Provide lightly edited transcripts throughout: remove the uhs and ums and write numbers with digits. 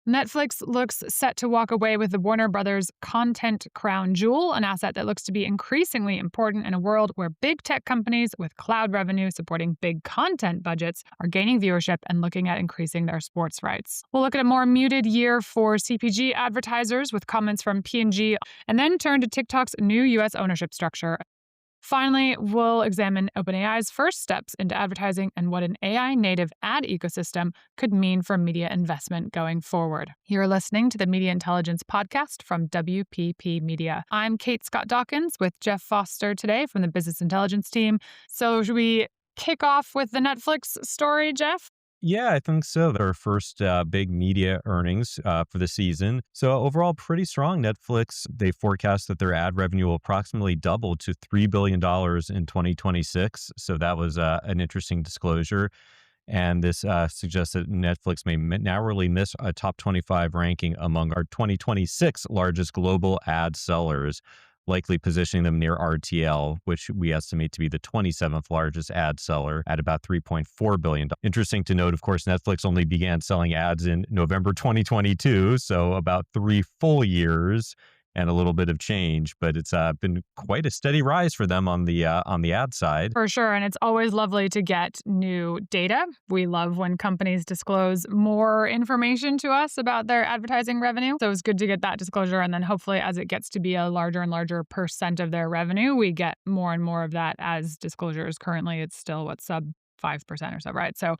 Netflix looks set to walk away with the Warner Brothers content crown jewel, an asset that looks to be increasingly important in a world where big tech companies with cloud revenue supporting big content budgets are gaining viewership and looking at increasing their sports rights. We'll look at a more muted year for CPG advertisers with comments from P&G, and then turn to TikTok's new U.S. ownership structure. Finally, we'll examine OpenAI's first steps into advertising and what an AI-native ad ecosystem could mean for media investment going forward. You're listening to the Media Intelligence Podcast from WPP Media. I'm Kate Scott Dawkins with Jeff Foster today from the Business Intelligence team. So should we kick off with the Netflix story, Jeff? Yeah, I think so. Their first big media earnings for the season. So overall, pretty strong. Netflix, they forecast that their ad revenue will approximately double to $3 billion in 2026. So that was an interesting disclosure. And this suggests that Netflix may narrowly miss a top 25 ranking among our 2026 largest global ad sellers, likely positioning them near RTL, which we estimate to be the 27th largest ad seller at about $3.4 billion. Interesting to note, of course, Netflix only began selling ads in November 2022, so about 3 full years and a little bit of change, but it's been quite a steady rise for them on the ad side. For sure, and it's always lovely to get new data. We love when companies disclose more information to us about their advertising revenue. So it's good to get that disclosure, and then hopefully as it gets to be a larger and larger percent of their revenue, we get more and more of that as disclosures. Currently, it's still sub 5% or so, right? So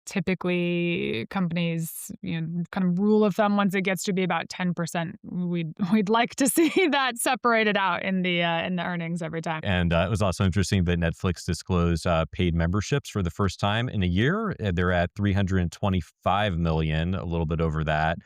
typically companies, kind of rule of thumb, once it gets to be about 10%, we'd like to see that separated out in the earnings every time. And it was also interesting that Netflix disclosed paid memberships for the first time in a year. They're at 325 million, a little bit over that.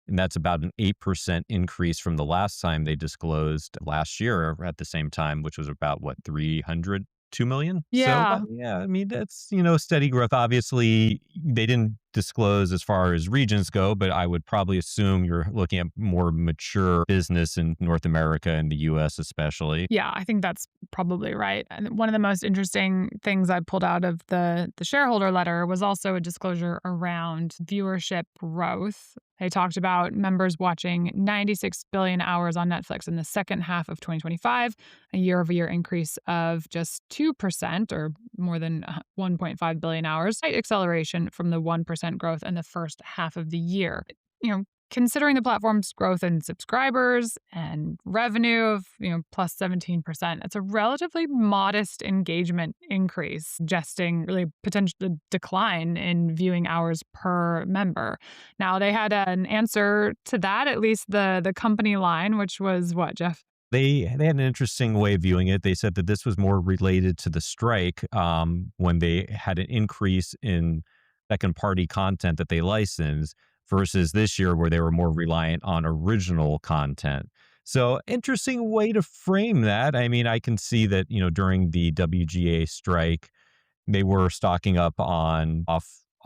And that's about an 8% increase from the last time they disclosed last year at the same time, which was about 302 million. Yeah. So yeah, I mean, that's, steady growth. Obviously, they didn't disclose as far as regions go, but I would probably assume you're looking at more mature business in North America and the US especially. Yeah, I think that's probably right. And one of the most interesting things I pulled out of the shareholder letter was also a disclosure around viewership growth. They talked about members watching 96 billion hours on Netflix in the second half of 2025, a year-over-year increase of just 2% or more than 1.5 billion hours, slight acceleration from the 1% growth in the first half of the year. Considering the platform's growth in subscribers and revenue of, plus 17%, it's a relatively modest engagement increase, suggesting really potential decline in viewing hours per member. Now, they had an answer to that, at least the company line, which was what, Jeff? They had an interesting way of viewing it. They said that this was more related to the strike when they had an increase in second-party content that they licensed versus this year where they were more reliant on original content. So interesting way to frame that. I mean, I can see that, during the WGA strike, they were stocking up on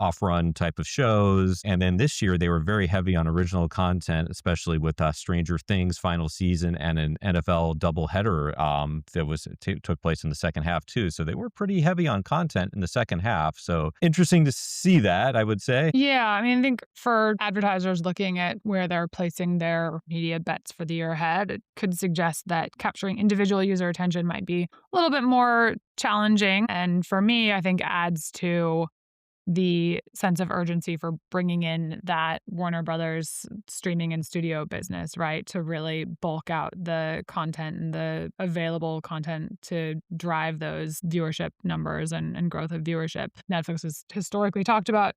off-run type of shows. And then this year, they were very heavy on original content, especially with Stranger Things final season and an NFL doubleheader that took place in the second half too. So they were pretty heavy on content in the second half. So interesting to see that, I would say. Yeah, I mean, I think for advertisers looking at where they're placing their media bets for the year ahead, it could suggest that capturing individual user attention might be a little bit more challenging. And for me, I think adds to the sense of urgency for bringing in that Warner Brothers streaming and studio business, right? To really bulk out the content and the available content to drive those viewership numbers and growth of viewership. Netflix has historically talked about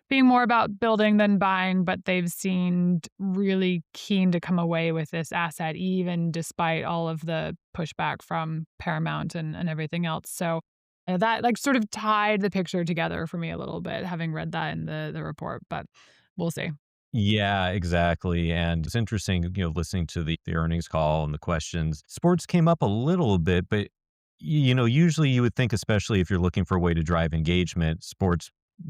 being more about building than buying, but they've seemed really keen to come away with this asset, even despite all of the pushback from Paramount and everything else. So that sort of tied the picture together for me a little bit, having read that in the report, but we'll see. Yeah, exactly. And it's interesting, listening to the earnings call and the questions. Sports came up a little bit, but, usually you would think, especially if you're looking for a way to drive engagement, sports,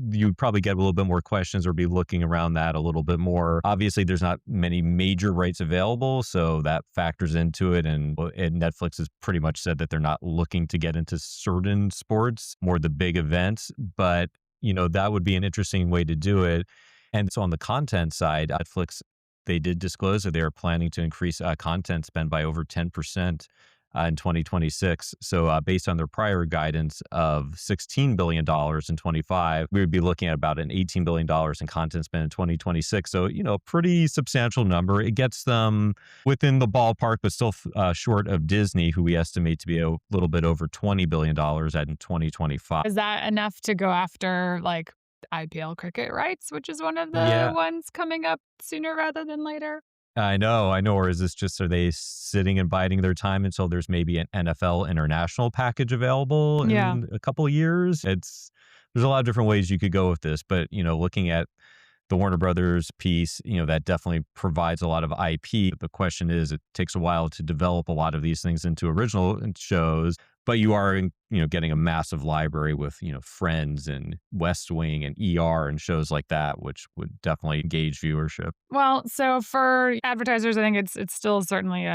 you'd probably get a little bit more questions or be looking around that a little bit more. Obviously, there's not many major rights available, so that factors into it. And Netflix has pretty much said that they're not looking to get into certain sports, more the big events. But, that would be an interesting way to do it. And so on the content side, Netflix, they did disclose that they are planning to increase content spend by over 10% in 2026. So based on their prior guidance of $16 billion in 25, we would be looking at about an $18 billion in content spend in 2026. So, pretty substantial number. It gets them within the ballpark, but still short of Disney, who we estimate to be a little bit over $20 billion at in 2025. Is that enough to go after like IPL cricket rights, which is one of the Yeah, ones coming up sooner rather than later? I know. Or is this just, are they sitting and biding their time until there's maybe an NFL international package available Yeah. in a couple of years? There's a lot of different ways you could go with this, but, looking at the Warner Brothers piece, that definitely provides a lot of IP. The question is, it takes a while to develop a lot of these things into original shows, but you are, getting a massive library with, Friends and West Wing and ER and shows like that, which would definitely engage viewership. Well, so for advertisers, I think it's still certainly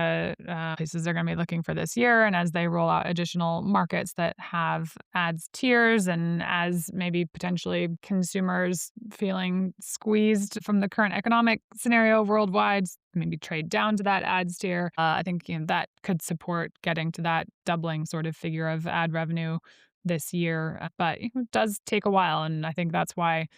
places they're going to be looking for this year. And as they roll out additional markets that have ads tiers, and as maybe potentially consumers feeling squeezed from the current economic scenario worldwide, maybe trade down to that ads tier. I think that could support getting to that doubling sort of figure of ad revenue this year. But it does take a while, and I think that's why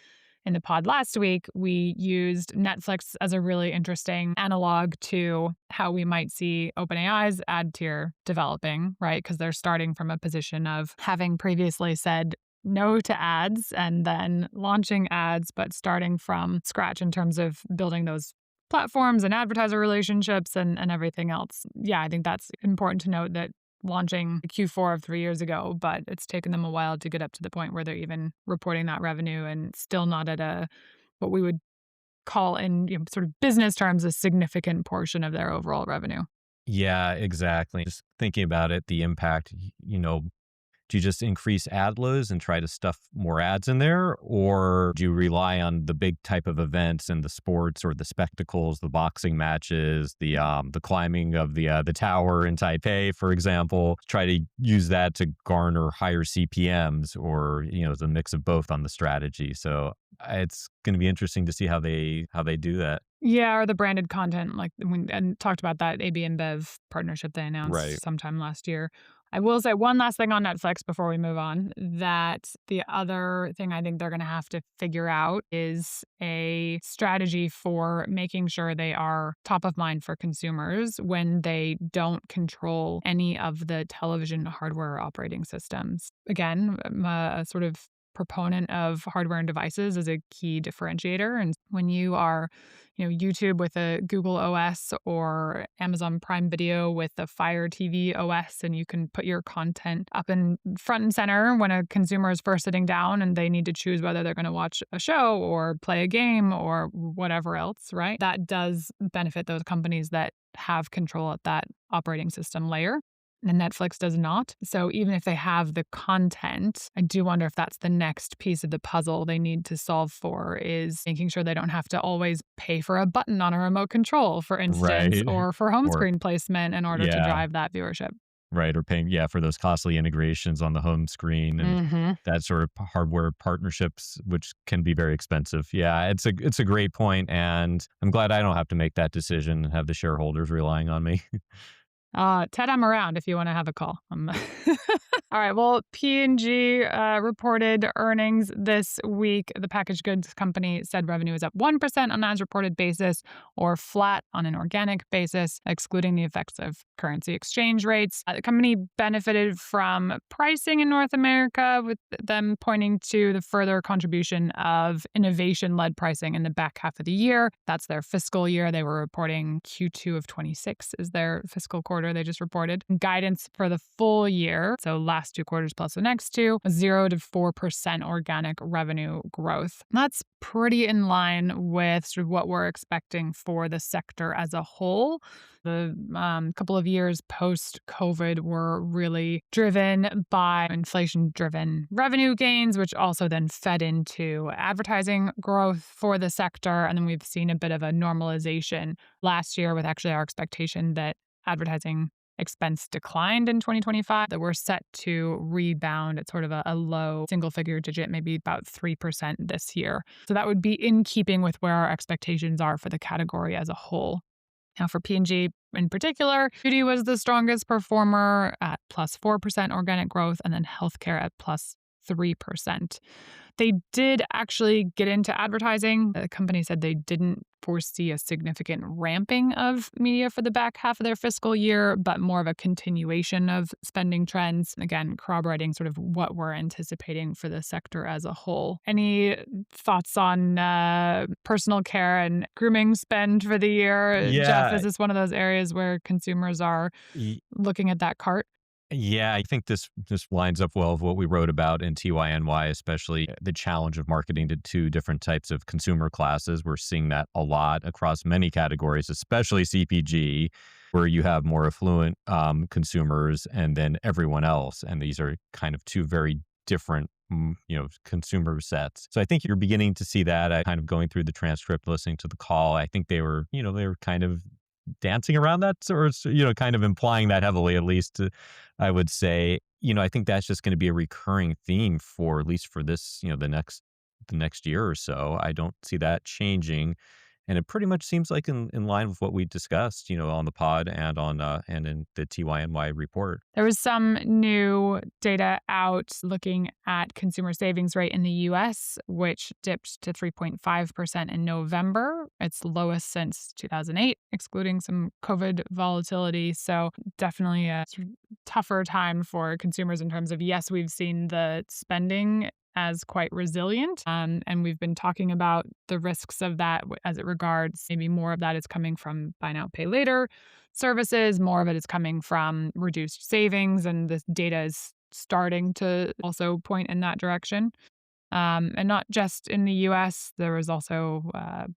in the pod last week, we used Netflix as a really interesting analog to how we might see OpenAI's ad tier developing, right? Because they're starting from a position of having previously said no to ads and then launching ads, but starting from scratch in terms of building those platforms and advertiser relationships and everything else. Yeah, I think that's important to note that launching Q4 of 3 years ago, but it's taken them a while to get up to the point where they're even reporting that revenue and still not at what we would call in sort of business terms a significant portion of their overall revenue. Yeah, exactly. Just thinking about it, the impact, do you just increase ad loads and try to stuff more ads in there? Or do you rely on the big type of events and the sports or the spectacles, the boxing matches, the climbing of the tower in Taipei, for example, try to use that to garner higher CPMs, or, the mix of both on the strategy. So it's going to be interesting to see how they do that. Yeah, or the branded content, like and talked about that AB InBev partnership they Right. announced sometime last year. I will say one last thing on Netflix before we move on, that the other thing I think they're going to have to figure out is a strategy for making sure they are top of mind for consumers when they don't control any of the television hardware operating systems. Again, I'm a sort of proponent of hardware and devices as a key differentiator. And when you are, YouTube with a Google OS or Amazon Prime Video with a Fire TV OS, and you can put your content up in front and center when a consumer is first sitting down and they need to choose whether they're going to watch a show or play a game or whatever else, right? That does benefit those companies that have control at that operating system layer. And Netflix does not. So even if they have the content, I do wonder if that's the next piece of the puzzle they need to solve for, is making sure they don't have to always pay for a button on a remote control, for instance, Right. or for home Or, screen placement in order to yeah. drive that viewership. Right, or paying, yeah, for those costly integrations on the home screen and Hmm. that sort of hardware partnerships, which can be very expensive. Yeah, it's a great point, and I'm glad I don't have to make that decision and have the shareholders relying on me. Ted, I'm around if you want to have a call. All right. Well, P&G reported earnings this week. The packaged goods company said revenue is up 1% on an as-reported basis, or flat on an organic basis, excluding the effects of currency exchange rates. The company benefited from pricing in North America, with them pointing to the further contribution of innovation-led pricing in the back half of the year. That's their fiscal year. They were reporting Q2 of 26 is their fiscal quarter they just reported. Guidance for the full year, so last 2 quarters plus the next two, 0 to 4% organic revenue growth. That's pretty in line with sort of what we're expecting for the sector as a whole. The couple of years post-COVID were really driven by inflation-driven revenue gains, which also then fed into advertising growth for the sector. And then we've seen a bit of a normalization last year, with actually our expectation that advertising expense declined in 2025, that we're set to rebound at sort of a low single figure digit, maybe about 3% this year. So that would be in keeping with where our expectations are for the category as a whole. Now, for P&G in particular, beauty was the strongest performer at plus 4% organic growth, and then healthcare at plus 3%. They did actually get into advertising. The company said they didn't foresee a significant ramping of media for the back half of their fiscal year, but more of a continuation of spending trends. Again, corroborating sort of what we're anticipating for the sector as a whole. Any thoughts on personal care and grooming spend for the year? Jeff, Yeah. is this one of those areas where consumers are looking at that cart? Yeah, I think this lines up well with what we wrote about in TYNY, especially the challenge of marketing to two different types of consumer classes. We're seeing that a lot across many categories, especially CPG, where you have more affluent consumers and then everyone else. And these are kind of two very different consumer sets. So I think you're beginning to see that. I kind of going through the transcript, listening to the call. I think they were kind of dancing around that, or kind of implying that heavily, at least. I would say, I think that's just going to be a recurring theme for at least for this, the next year or so. I don't see that changing, and it pretty much seems like in line with what we discussed, on the pod and on and in the TYNY report. There was some new data out looking at consumer savings rate in the US, which dipped to 3.5% in November. It's lowest since 2008, excluding some COVID volatility. So definitely a sort of tougher time for consumers in terms of, yes, we've seen the spending as quite resilient. And we've been talking about the risks of that as it regards maybe more of that is coming from buy now, pay later services, more of it is coming from reduced savings. And this data is starting to also point in that direction. And not just in the US, there was also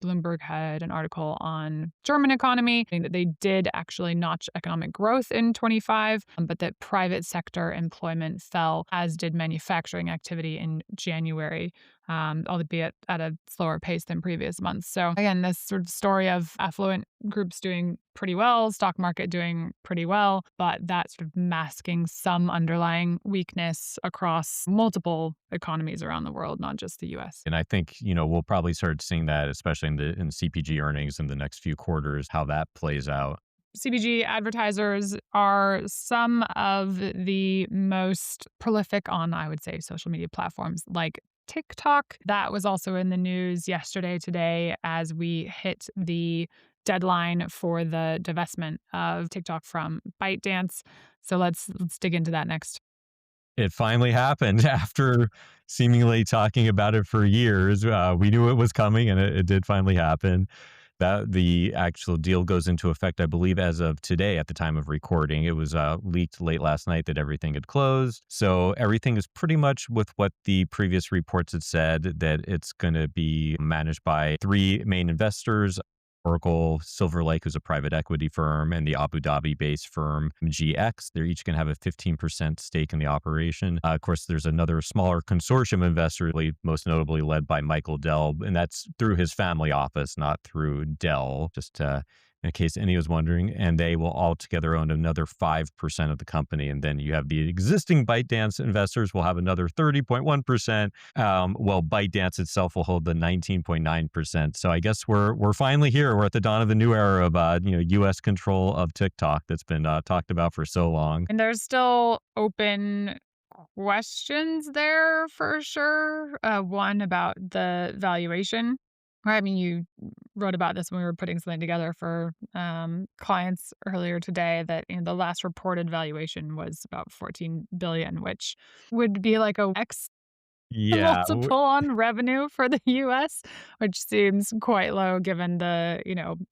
Bloomberg had an article on German economy, saying that they did actually notch economic growth in 25, but that private sector employment fell, as did manufacturing activity in January, albeit at a slower pace than previous months. So again, this sort of story of affluent groups doing pretty well, stock market doing pretty well, but that sort of masking some underlying weakness across multiple economies around the world, not just the US. And I think, we'll probably start seeing that, especially in CPG earnings in the next few quarters, how that plays out. CPG advertisers are some of the most prolific on, I would say, social media platforms like TikTok. That was also in the news yesterday, today, as we hit the deadline for the divestment of TikTok from ByteDance. So let's dig into that next. It finally happened after seemingly talking about it for years. We knew it was coming, and it did finally happen. That the actual deal goes into effect, I believe, as of today at the time of recording. It was leaked late last night that everything had closed. So everything is pretty much with what the previous reports had said, that it's going to be managed by three main investors: Oracle, Silver Lake, who's a private equity firm, and the Abu Dhabi-based firm GX. They're each going to have a 15% stake in the operation. Of course, there's another smaller consortium investor, most notably led by Michael Dell, and that's through his family office, not through Dell, just in case any was wondering. And they will altogether own another 5% of the company. And then you have the existing ByteDance investors will have another 30.1%. While ByteDance itself will hold the 19.9%. So I guess we're finally here. We're at the dawn of the new era of U.S. control of TikTok that's been talked about for so long. And there's still open questions there for sure. One about the valuation. I mean, you wrote about this when we were putting something together for clients earlier today, that the last reported valuation was about 14 billion, which would be like a X Yeah, multiple on revenue for the US, which seems quite low given the,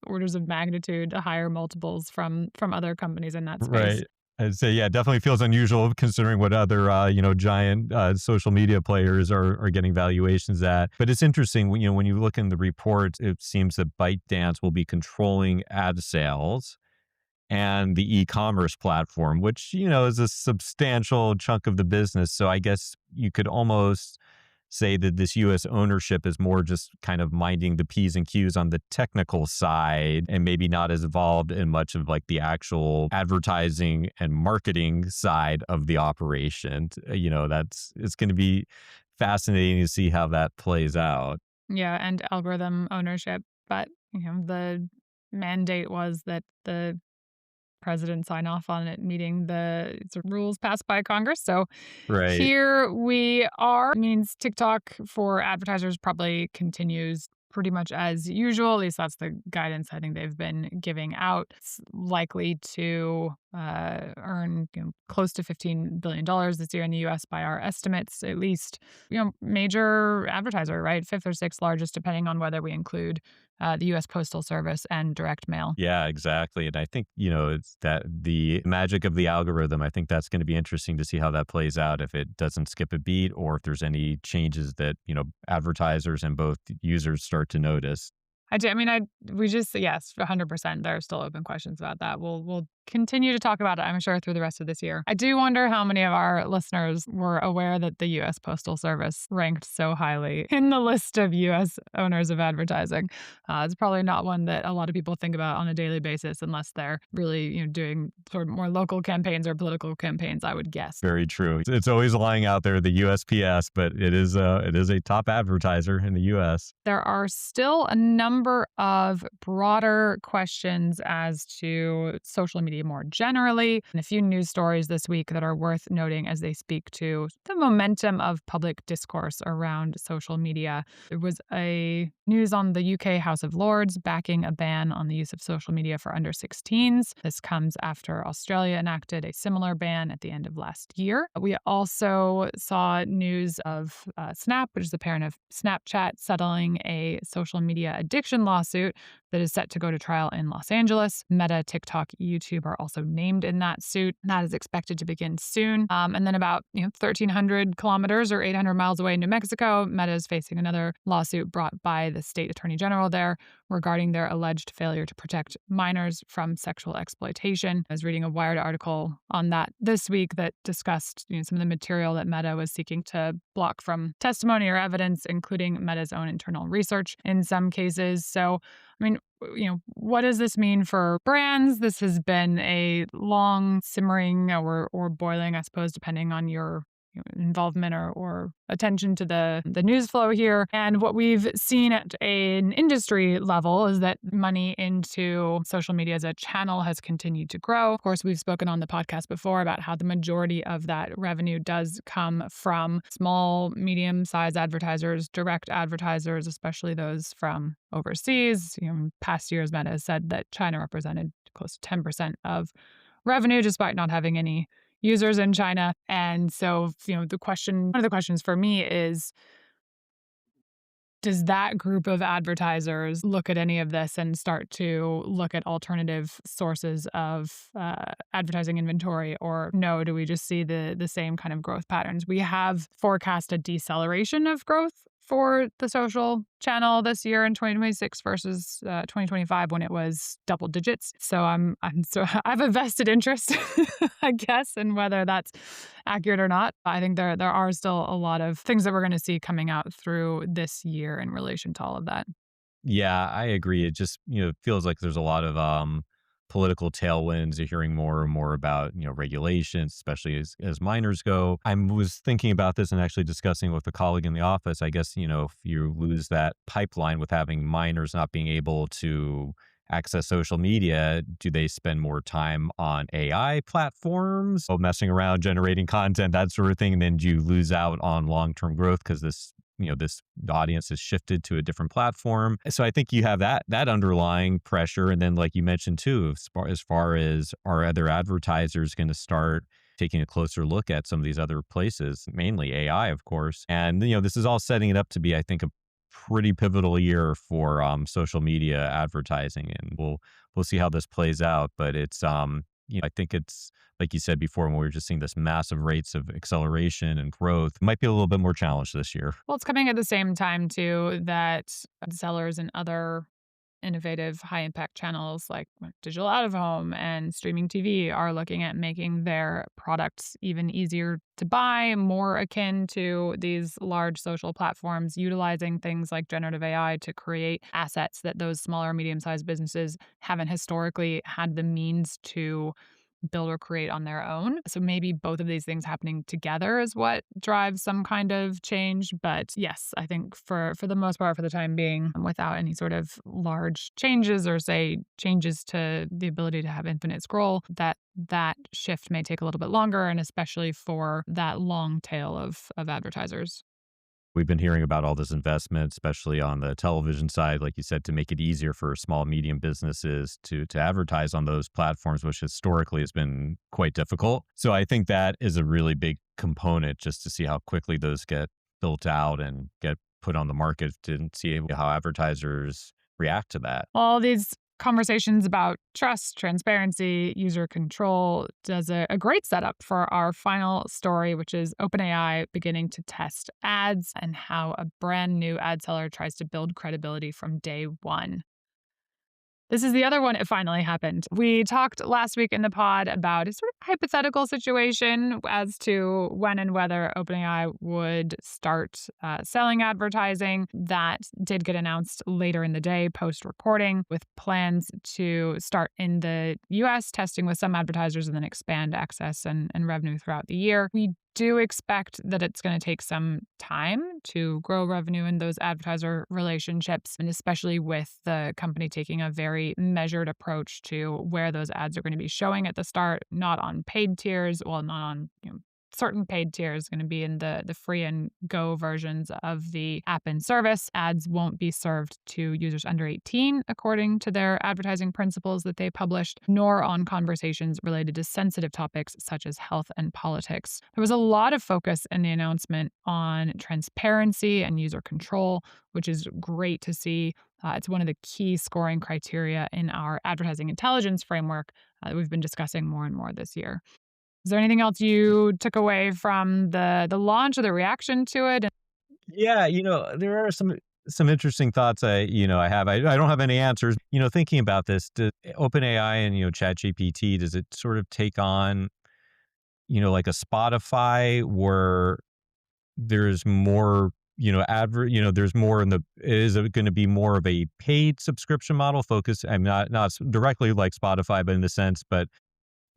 orders of magnitude higher multiples from other companies in that space. right. I'd say, yeah, definitely feels unusual considering what other, giant social media players are getting valuations at. But it's interesting when you look in the report, it seems that ByteDance will be controlling ad sales and the e-commerce platform, which, is a substantial chunk of the business. So I guess you could almost say that this US ownership is more just kind of minding the P's and Q's on the technical side and maybe not as involved in much of like the actual advertising and marketing side of the operation. It's going to be fascinating to see how that plays out. Yeah, and algorithm ownership. But, the mandate was that the president sign off on it meeting the rules passed by Congress. So Right. here we are. It means TikTok for advertisers probably continues pretty much as usual. At least that's the guidance I think they've been giving out. It's likely to earn close to $15 billion this year in the U.S. by our estimates. At least, major advertiser, right? Fifth or sixth largest, depending on whether we include the U.S. Postal Service and direct mail. Yeah, exactly. And I think, it's that the magic of the algorithm. I think that's going to be interesting to see how that plays out if it doesn't skip a beat or if there's any changes that, advertisers and both users start to notice. I do. I mean, we just yes, 100%. There are still open questions about that. We'll continue to talk about it, I'm sure, through the rest of this year. I do wonder how many of our listeners were aware that the U.S. Postal Service ranked so highly in the list of U.S. owners of advertising. It's probably not one that a lot of people think about on a daily basis, unless they're really, doing sort of more local campaigns or political campaigns, I would guess. Very true. It's always lying out there, the USPS, but it is a top advertiser in the US. There are still a number of broader questions as to social media more generally, and a few news stories this week that are worth noting as they speak to the momentum of public discourse around social media. There was a news on the UK House of Lords backing a ban on the use of social media for under 16s. This comes after Australia enacted a similar ban at the end of last year. We also saw news of Snap, which is the parent of Snapchat, settling a social media addiction lawsuit that is set to go to trial in Los Angeles. Meta, TikTok, YouTube are also named in that suit. That is expected to begin soon. And then about 1,300 kilometers or 800 miles away in New Mexico, Meta is facing another lawsuit brought by the state attorney general there regarding their alleged failure to protect minors from sexual exploitation. I was reading a Wired article on that this week that discussed some of the material that Meta was seeking to block from testimony or evidence, including Meta's own internal research in some cases. So, I mean, what does this mean for brands? This has been a long simmering or boiling, I suppose, depending on your involvement or attention to the news flow here. And what we've seen at an industry level is that money into social media as a channel has continued to grow. Of course, we've spoken on the podcast before about how the majority of that revenue does come from small, medium-sized advertisers, direct advertisers, especially those from overseas. In past years, Meta has said that China represented close to 10% of revenue, despite not having any users in China. And so, one of the questions for me is, does that group of advertisers look at any of this and start to look at alternative sources of advertising inventory? Or no, do we just see the same kind of growth patterns? We have forecast a deceleration of growth for the social channel this year in 2026 versus 2025 when it was double digits. So I have a vested interest, I guess, in whether that's accurate or not. I think there are still a lot of things that we're going to see coming out through this year in relation to all of that. Yeah, I agree. It just, feels like there's a lot of political tailwinds. You're hearing more and more about, regulations, especially as minors go. I was thinking about this and actually discussing with a colleague in the office. I guess, if you lose that pipeline with having minors not being able to access social media, do they spend more time on AI platforms, messing around, generating content, that sort of thing? And then do you lose out on long-term growth because this audience has shifted to a different platform? So I think you have that underlying pressure. And then, like you mentioned too, as far as are other advertisers going to start taking a closer look at some of these other places, mainly AI, of course. And, this is all setting it up to be, I think, a pretty pivotal year for social media advertising. And we'll see how this plays out. But it's, I think it's, like you said before, when we were just seeing this massive rates of acceleration and growth, might be a little bit more challenged this year. Well, it's coming at the same time, too, that sellers and other innovative high impact channels like digital out of home and streaming TV are looking at making their products even easier to buy, more akin to these large social platforms, utilizing things like generative AI to create assets that those smaller, medium sized businesses haven't historically had the means to build or create on their own. So maybe both of these things happening together is what drives some kind of change. But yes, I think for the most part, for the time being, without any sort of large changes or say changes to the ability to have infinite scroll, that shift may take a little bit longer, and especially for that long tail of advertisers. We've been hearing about all this investment, especially on the television side, like you said, to make it easier for small, medium businesses to advertise on those platforms, which historically has been quite difficult. So I think that is a really big component just to see how quickly those get built out and get put on the market to see how advertisers react to that. All these conversations about trust, transparency, user control does a great setup for our final story, which is OpenAI beginning to test ads and how a brand new ad seller tries to build credibility from day one. This is the other one. It finally happened. We talked last week in the pod about a sort of hypothetical situation as to when and whether OpenAI would start selling advertising. That did get announced later in the day, post recording, with plans to start in the US, testing with some advertisers and then expand access and revenue throughout the year. We do expect that it's going to take some time to grow revenue in those advertiser relationships, and especially with the company taking a very measured approach to where those ads are going to be showing at the start, not on paid tiers, well, not on certain paid tiers, going to be in the free and go versions of the app and service. Ads won't be served to users under 18, according to their advertising principles that they published, nor on conversations related to sensitive topics such as health and politics. There was a lot of focus in the announcement on transparency and user control, which is great to see. It's one of the key scoring criteria in our advertising intelligence framework that we've been discussing more and more this year. Is there anything else you took away from the launch or the reaction to it? Yeah, there are some interesting thoughts I have. I don't have any answers. Thinking about this, OpenAI and ChatGPT, does it sort of take on, like a Spotify where there's more, there's more is it going to be more of a paid subscription model focus? I'm not directly like Spotify, but in the sense, but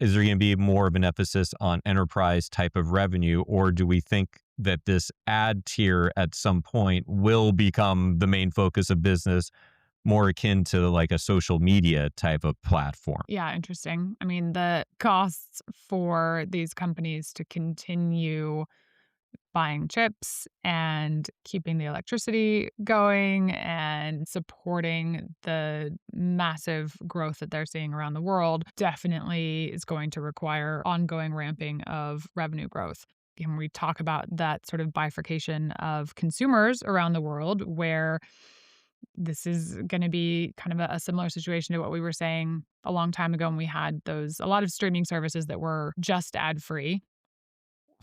is there going to be more of an emphasis on enterprise type of revenue, or do we think that this ad tier at some point will become the main focus of business, more akin to like a social media type of platform? Yeah, interesting. I mean, the costs for these companies to continue buying chips and keeping the electricity going and supporting the massive growth that they're seeing around the world definitely is going to require ongoing ramping of revenue growth. And we talk about that sort of bifurcation of consumers around the world where this is going to be kind of a similar situation to what we were saying a long time ago when we had a lot of streaming services that were just ad free,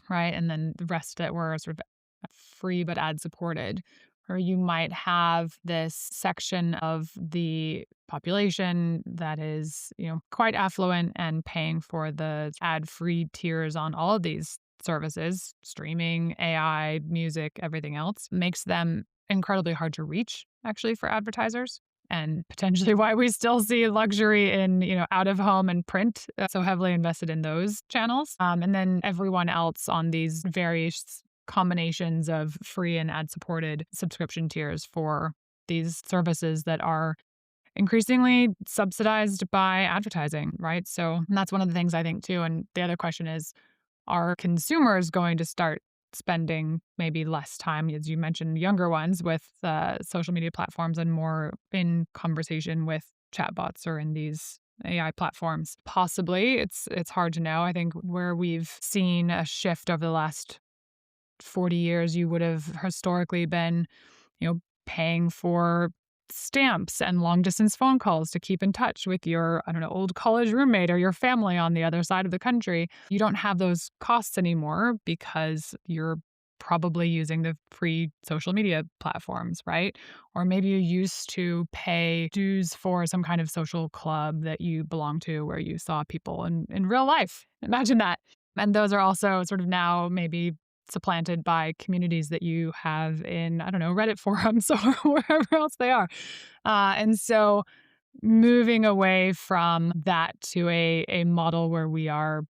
right? And then the rest that were sort of free but ad supported. Or you might have this section of the population that is, quite affluent and paying for the ad-free tiers on all of these services, streaming, AI, music, everything else, makes them incredibly hard to reach, actually, for advertisers. And potentially why we still see luxury in, out of home and print so heavily invested in those channels. And then everyone else on these various combinations of free and ad supported subscription tiers for these services that are increasingly subsidized by advertising, right? So that's one of the things I think too. And the other question is, are consumers going to start spending maybe less time, as you mentioned, younger ones with social media platforms and more in conversation with chatbots or in these AI platforms? Possibly. It's hard to know. I think where we've seen a shift over the last 40 years, you would have historically been, paying for stamps and long distance phone calls to keep in touch with your, I don't know, old college roommate or your family on the other side of the country. You don't have those costs anymore because you're probably using the free social media platforms, right? Or maybe you used to pay dues for some kind of social club that you belong to where you saw people in real life. Imagine that. And those are also sort of now maybe supplanted by communities that you have in, I don't know, Reddit forums or wherever else they are. And so moving away from that to a model where we are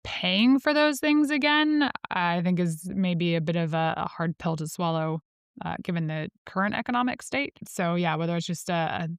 paying for those things again, I think is maybe a bit of a hard pill to swallow given the current economic state. So, yeah, whether it's just a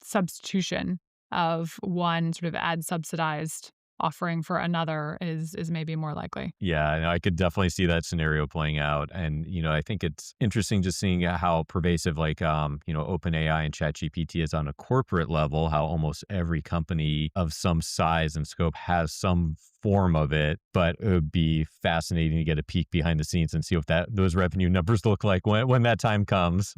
substitution of one sort of ad subsidized offering for another is maybe more likely. Yeah, I could definitely see that scenario playing out. And, I think it's interesting just seeing how pervasive OpenAI and ChatGPT is on a corporate level, how almost every company of some size and scope has some form of it. But it would be fascinating to get a peek behind the scenes and see what those revenue numbers look like when that time comes.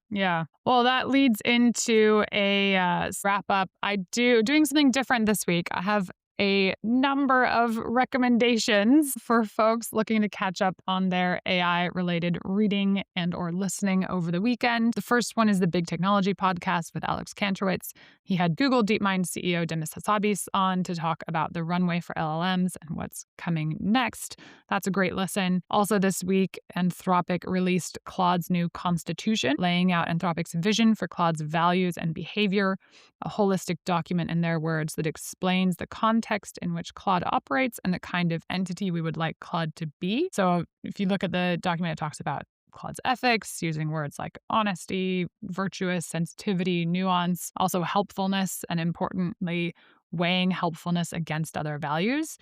Yeah. Well, that leads into a wrap up. Doing something different this week. I have a number of recommendations for folks looking to catch up on their AI related reading and or listening over the weekend. The first one is the Big Technology podcast with Alex Kantrowitz. He had Google DeepMind CEO Demis Hassabis on to talk about the runway for LLMs and what's coming next. That's a great listen. Also this week, Anthropic released Claude's new constitution, laying out Anthropic's vision for Claude's values and behavior, a holistic document in their words that explains the context in which Claude operates and the kind of entity we would like Claude to be. So if you look at the document, it talks about Claude's ethics, using words like honesty, virtuous, sensitivity, nuance, also helpfulness, and importantly, weighing helpfulness against other values,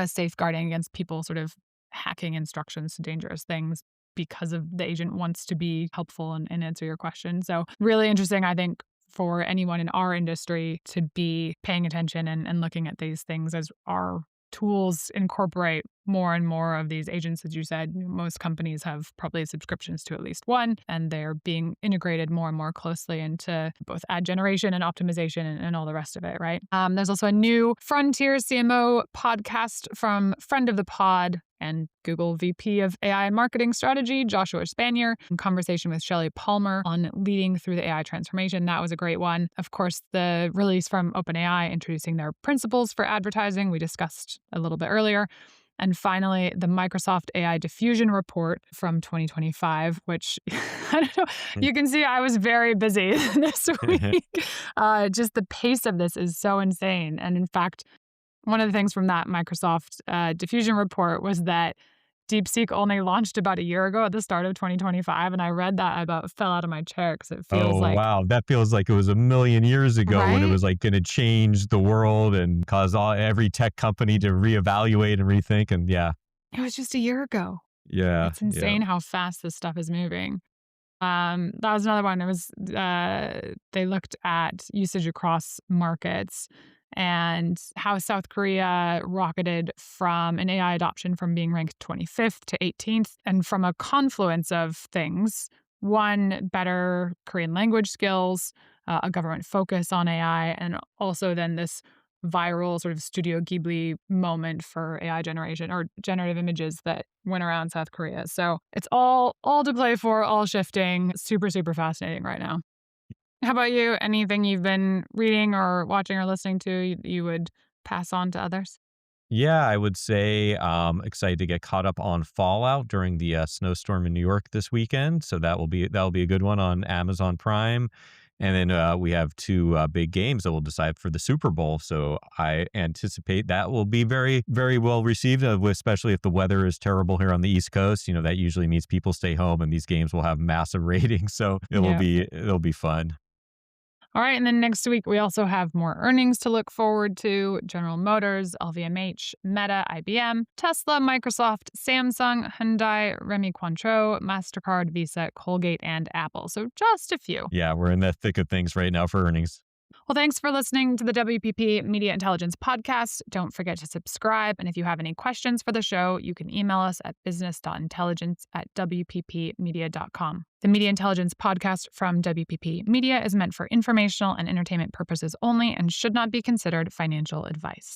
safeguarding against people sort of hacking instructions to dangerous things because of the agent wants to be helpful and answer your question. So really interesting, I think, for anyone in our industry to be paying attention and looking at these things as our tools incorporate more and more of these agents. As you said, most companies have probably subscriptions to at least one, and they're being integrated more and more closely into both ad generation and optimization and all the rest of it, right? There's also a new Frontier CMO podcast from friend of the pod and Google VP of AI and Marketing Strategy, Joshua Spanier, in conversation with Shelley Palmer on leading through the AI transformation. That was a great one. Of course, the release from OpenAI introducing their principles for advertising, we discussed a little bit earlier. And finally, the Microsoft AI Diffusion Report from 2025, which I don't know, you can see I was very busy this week. Just the pace of this is so insane. And in fact, one of the things from that Microsoft Diffusion Report was that DeepSeek only launched about a year ago at the start of 2025. And I read that, I about fell out of my chair because it feels Oh, like, wow. That feels like it was a million years ago when it right? was like going to change the world and cause every tech company to reevaluate and rethink. And yeah, It was just a year ago. yeah, It's yeah. insane how fast this stuff is moving. That was another one. It was they looked at usage across markets and how South Korea rocketed from an AI adoption from being ranked 25th to 18th, and from a confluence of things. One, better Korean language skills, a government focus on AI, and also then this viral sort of Studio Ghibli moment for AI generation or generative images that went around South Korea. So it's all to play for, all shifting. Super, super fascinating right now. How about you? Anything you've been reading or watching or listening to you would pass on to others? Yeah, I would say excited to get caught up on Fallout during the snowstorm in New York this weekend. So that'll be a good one on Amazon Prime. And then we have two big games that will decide for the Super Bowl. So I anticipate that will be very, very well received, especially if the weather is terrible here on the East Coast. That usually means people stay home, and these games will have massive ratings. So Yeah. it'll be fun. All right. And then next week, we also have more earnings to look forward to: General Motors, LVMH, Meta, IBM, Tesla, Microsoft, Samsung, Hyundai, Remy Cointreau, MasterCard, Visa, Colgate, and Apple. So just a few. Yeah, we're in the thick of things right now for earnings. Well, thanks for listening to the WPP Media Intelligence Podcast. Don't forget to subscribe. And if you have any questions for the show, you can email us at business.intelligence@wppmedia.com. The Media Intelligence Podcast from WPP Media is meant for informational and entertainment purposes only and should not be considered financial advice.